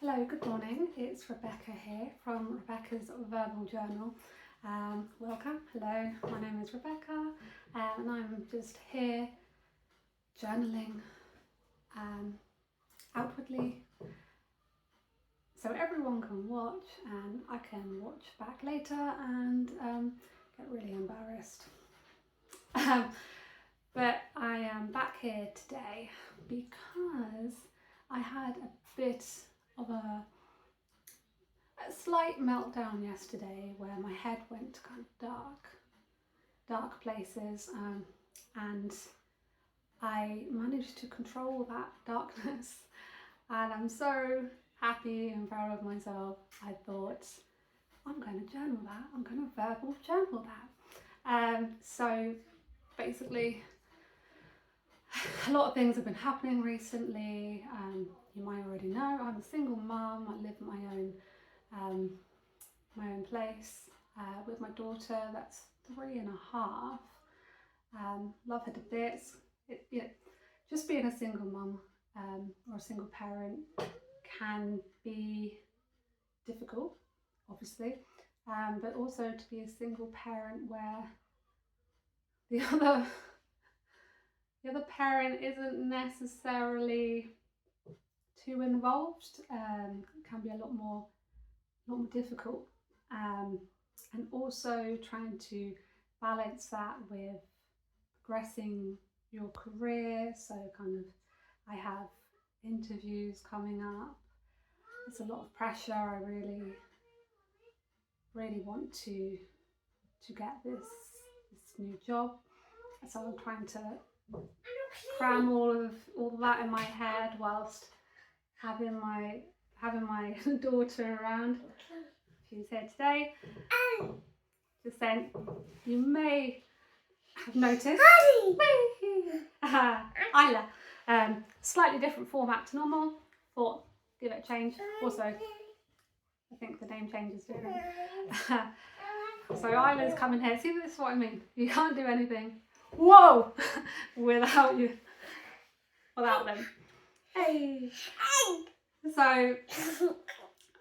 Hello, good morning. It's Rebecca here from Rebecca's Verbal Journal. Welcome. Hello, my name is Rebecca and I'm just here journaling outwardly so everyone can watch and I can watch back later and get really embarrassed. But I am back here today because I had a bit of a slight meltdown yesterday where my head went to kind of dark places, and I managed to control that darkness, and I'm so happy and proud of myself. I thought, I'm going to journal that, I'm going to verbal journal that. So basically a lot of things have been happening recently. You might already know I'm a single mum. I live my own place with my daughter that's 3.5. Love her to bits. Just being a single mum or a single parent can be difficult, obviously, but also to be a single parent where the other parent isn't necessarily too involved, can be a lot more difficult, and also trying to balance that with progressing your career. So kind of I have interviews coming up. It's a lot of pressure. I really want to get this new job, so I'm trying to cram all that in my head whilst having my daughter around. She's here today. Just saying, you may have noticed Isla, slightly different format to normal. Thought give it a change. Also, I think the name change is different. So Isla's coming here. See, this is what I mean. You can't do anything. Whoa! without them. Hey. So I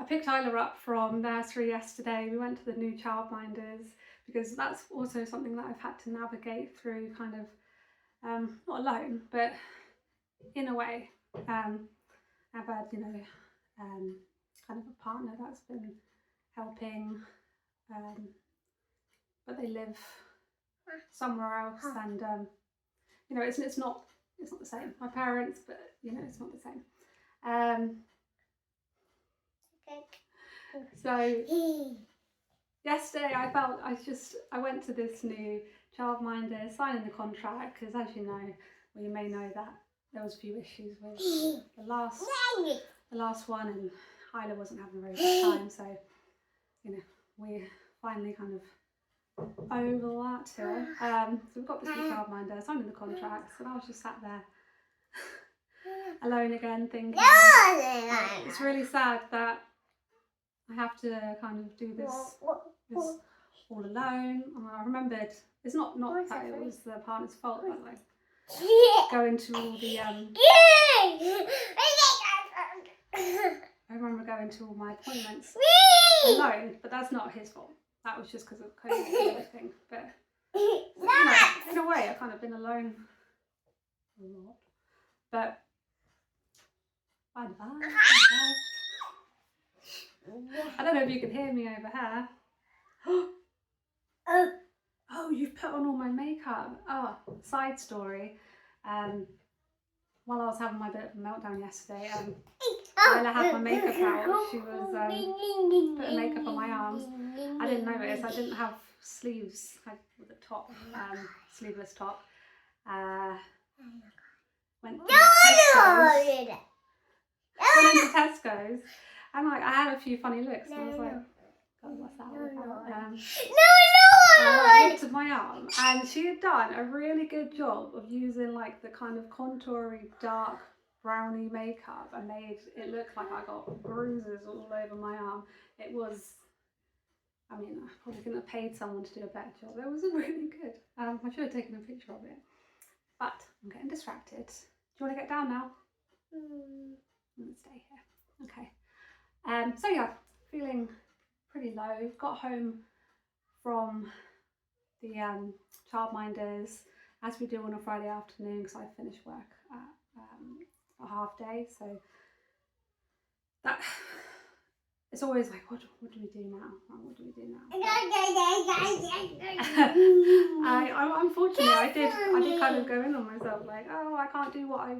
picked Isla up from nursery yesterday. We went to the new childminders because that's also something that I've had to navigate through, kind of not alone, but in a way. I've had, kind of a partner that's been helping, but they live somewhere else, and it's not the same. My parents, but it's not the same. So yesterday I went to this new childminder, signing the contract, because as you know, well, you may know that there was a few issues with the last one, and Isla wasn't having a very good time, so we finally kind of over that too. So we've got this new childminder, signing the contracts, and I was just sat there alone again, thinking it's really sad that I have to kind of do this all alone. And I remembered it's not that it was the partner's fault, but like going to all the I remember going to all my appointments alone, but that's not his fault. That was just because of COVID and everything. But in a way, I've kind of been alone a lot. But bye. I don't know if you can hear me over here. Oh, you've put on all my makeup. Oh, side story. While I was having my bit of a meltdown yesterday, Isla had my makeup out. She was putting makeup on my arms. I didn't notice. I didn't have sleeves, like with a top, sleeveless top. Went into Tesco's, and like I had a few funny looks, and I was like, God, what's that all about? I looked at my arm, and she had done a really good job of using like the kind of contoury dark brownie makeup and made it look like I got bruises all over my arm. It was, I probably couldn't have paid someone to do a better job. It was really good. I should have taken a picture of it, but I'm getting distracted. Do you want to get down now? Let's stay here. Okay. So yeah, feeling pretty low. Got home from the childminders, as we do on a Friday afternoon, because I finish work at a half day. So that it's always like, what do we do now? What do we do now? Unfortunately, I did kind of go in on myself, like, oh, I can't do what I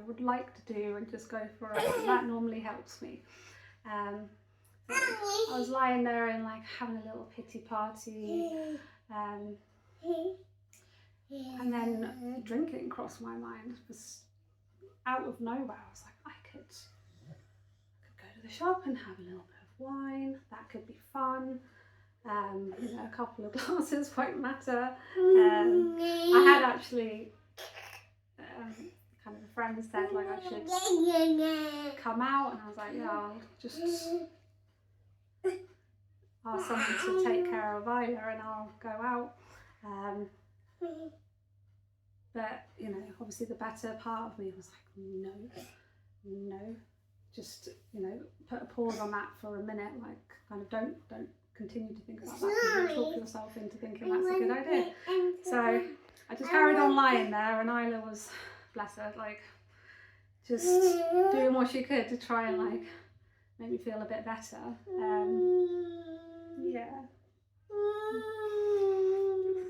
would like to do, and just go for it. That normally helps me. So I was lying there and like having a little pity party, and then drinking crossed my mind. It was out of nowhere. I was like, I could go to the shop and have a little bit of wine. That could be fun. A couple of glasses won't matter. I had actually kind of a friend said like I should come out, and I was like, yeah, I'll just ask someone to take care of Isla and I'll go out. But obviously the better part of me was like, no, just put a pause on that for a minute, like kind of don't continue to think about that. Don't talk yourself into thinking that's a good idea. So I just carried on lying there, and Isla was, bless her, like just doing what she could to try and like make me feel a bit better. Yeah,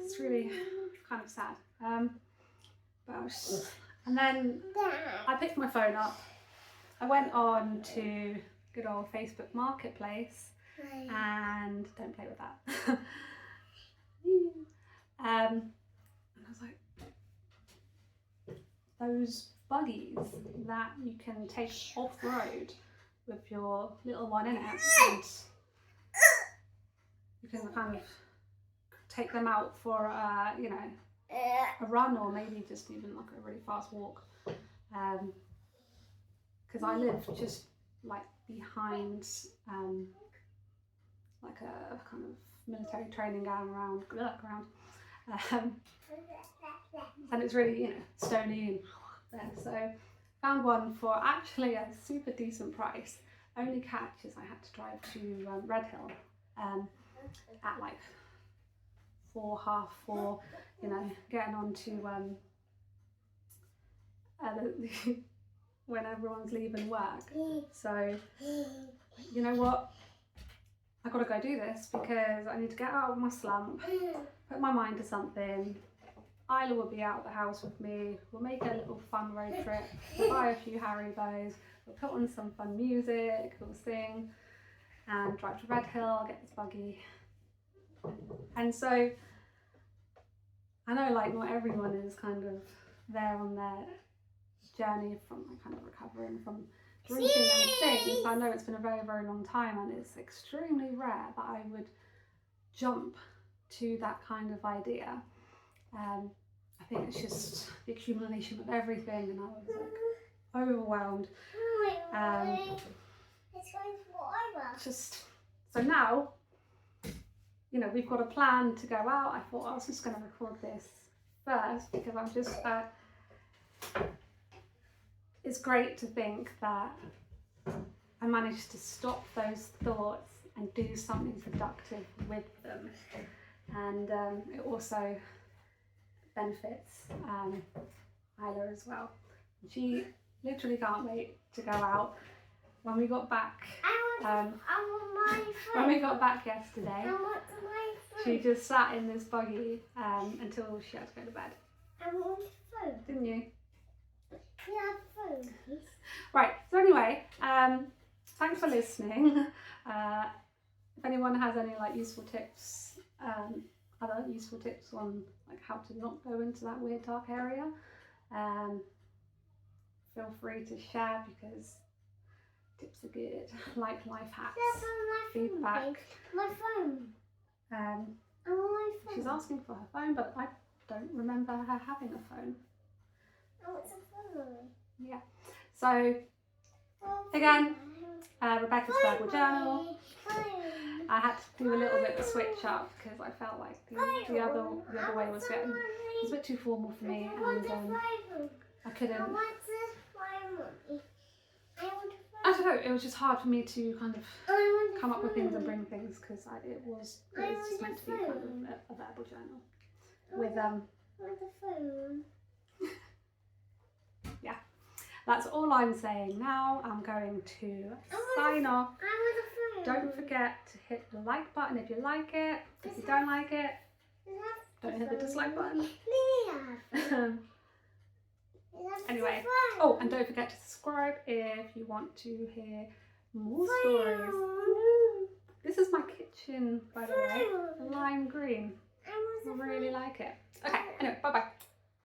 it's really kind of sad. And then I picked my phone up. I went on to good old Facebook Marketplace, and don't play with that. And I was like, those buggies that you can take off-road with your little one in it, and you can kind of take them out for a run, or maybe just even like a really fast walk, because I live just like behind like a kind of military training ground, and it's really stony and there. So found one for actually a super decent price. Only catch is I had to drive to Red Hill at like 4:30, getting on to when everyone's leaving work. So you know what, I gotta go do this because I need to get out of my slump, put my mind to something. Isla will be out of the house with me. We'll make a little fun road trip. We'll buy a few Haribos. We'll put on some fun music. We'll sing and drive to Red Hill, get this buggy. And so I know like not everyone is kind of there on their journey from like kind of recovering from drinking and things. I know it's been a very, very long time, and it's extremely rare that I would jump to that kind of idea. I think it's just the accumulation of everything, and I was like overwhelmed. So now, we've got a plan to go out. I thought I was just going to record this first because I'm just, it's great to think that I managed to stop those thoughts and do something productive with them. And it also benefits Isla as well. She literally can't wait to go out. When we got back, when we got back yesterday, she just sat in this buggy until she had to go to bed. I want food. Didn't you? Yeah, food. Right. So anyway, thanks for listening. If anyone has any like useful tips, other useful tips on like how to not go into that weird dark area, feel free to share because tips are good. Like life hacks, feedback. My phone. I want my phone. She's asking for her phone, but I don't remember her having a phone. I want some phone. Yeah. So again, Rebecca's Verbal Journal. I had to do a little bit of a switch up because I felt like the other way was getting, it was a bit too formal for me, and I couldn't. I don't know, it was just hard for me to kind of I want the come up with things and phone. bring things because it was I just want meant to the be kind of phone. a verbal journal with I want the phone. yeah, that's all I'm saying now. I'm going to want sign off. I want the phone. Don't forget to hit the like button if you like it. If you don't like it, don't hit the dislike button. Anyway, oh, and don't forget to subscribe if you want to hear more stories. This is my kitchen, by the way, lime green. I really like it. Okay, anyway, bye bye.